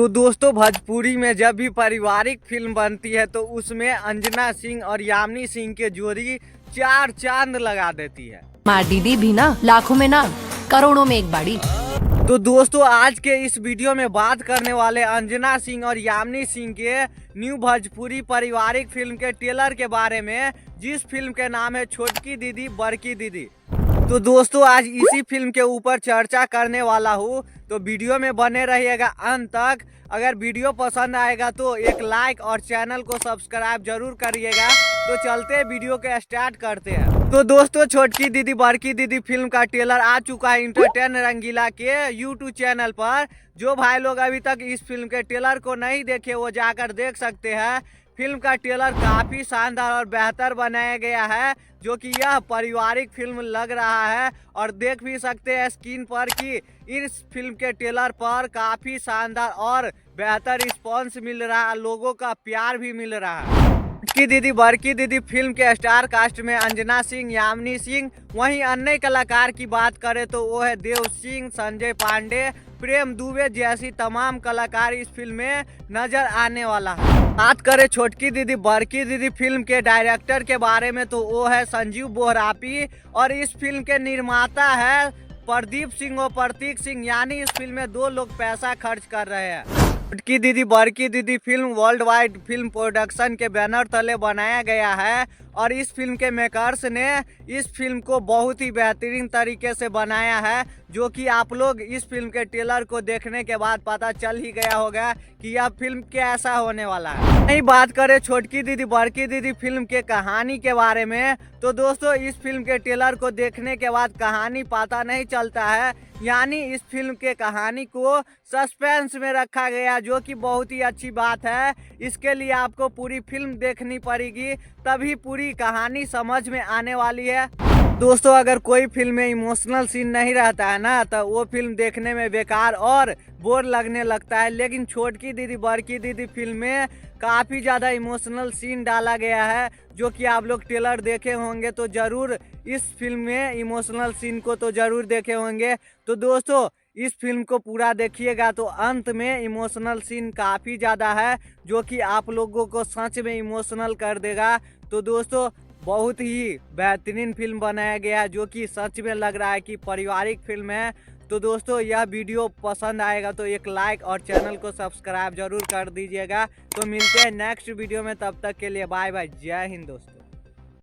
तो दोस्तों भोजपुरी में जब भी पारिवारिक फिल्म बनती है तो उसमें अंजना सिंह और यामिनी सिंह के जोड़ी चार चांद लगा देती है। मार दीदी भी ना, लाखों में ना करोड़ों में एक बाड़ी। तो दोस्तों आज के इस वीडियो में बात करने वाले अंजना सिंह और यामिनी सिंह के न्यू भोजपुरी पारिवारिक फिल्म के ट्रेलर के बारे में, जिस फिल्म के नाम है छोटकी दीदी बड़की दीदी। तो दोस्तों आज इसी फिल्म के ऊपर चर्चा करने वाला हूँ, तो वीडियो में बने रहिएगा अंत तक। अगर वीडियो पसंद आएगा तो एक लाइक और चैनल को सब्सक्राइब जरूर करिएगा। तो चलते हैं वीडियो के स्टार्ट करते हैं। तो दोस्तों छोटकी दीदी बड़की दीदी फिल्म का ट्रेलर आ चुका है इंटरटेन रंगीला के यूट्यूब चैनल पर। जो भाई लोग अभी तक इस फिल्म के ट्रेलर को नहीं देखे वो जाकर देख सकते हैं। फिल्म का ट्रेलर काफी शानदार और बेहतर बनाया गया है, जो कि यह पारिवारिक फिल्म लग रहा है। और देख भी सकते हैं स्क्रीन पर कि इस फिल्म के ट्रेलर पर काफी शानदार और बेहतर रिस्पॉन्स मिल रहा है, लोगों का प्यार भी मिल रहा है। छोटकी दीदी बड़की दीदी फिल्म के स्टार कास्ट में अंजना सिंह, यामिनी सिंह, वहीं अन्य कलाकार की बात करें तो वो है देव सिंह, संजय पांडे, प्रेम दुबे जैसी तमाम कलाकार इस फिल्म में नजर आने वाला है। बात करें छोटकी दीदी बड़की दीदी फिल्म के डायरेक्टर के बारे में तो वो है संजीव बोहरापी, और इस फिल्म के निर्माता है प्रदीप सिंह और प्रतीक सिंह। यानी इस फिल्म में दो लोग पैसा खर्च कर रहे हैं। छोटकी दीदी बड़की दीदी film world wide film production के बैनर तले बनाया गया है, और इस फिल्म के मेकर्स ने इस फिल्म को बहुत ही बेहतरीन तरीके से बनाया है, जो कि आप लोग इस फिल्म के ट्रेलर को देखने के बाद पता चल ही गया होगा कि यह फिल्म कैसा होने वाला है। नहीं बात करें छोटकी दीदी बड़की दीदी फिल्म के कहानी के बारे में, तो दोस्तों इस फिल्म के ट्रेलर को देखने के बाद कहानी पता नहीं चलता है। यानी इस फिल्म के कहानी को सस्पेंस में रखा गया, जो कि बहुत ही अच्छी बात है। इसके लिए आपको पूरी फिल्म देखनी पड़ेगी, तभी पूरी कहानी समझ में आने वाली है। दोस्तों अगर कोई फिल्म में इमोशनल सीन नहीं रहता है ना, तो वो फिल्म देखने में बेकार और बोर लगने लगता है। लेकिन छोटकी दीदी बड़की दीदी फिल्म में काफ़ी ज़्यादा इमोशनल सीन डाला गया है, जो कि आप लोग ट्रेलर देखे होंगे तो ज़रूर इस फिल्म में इमोशनल सीन को तो ज़रूर देखे होंगे। तो दोस्तों इस फिल्म को पूरा देखिएगा तो अंत में इमोशनल सीन काफ़ी ज़्यादा है, जो कि आप लोगों को सच में इमोशनल कर देगा। तो दोस्तों बहुत ही बेहतरीन फिल्म बनाया गया है, जो कि सच में लग रहा है कि पारिवारिक फिल्म है। तो दोस्तों यह वीडियो पसंद आएगा तो एक लाइक और चैनल को सब्सक्राइब जरूर कर दीजिएगा। तो मिलते हैं नेक्स्ट वीडियो में, तब तक के लिए बाय बाय, जय हिंद दोस्तों।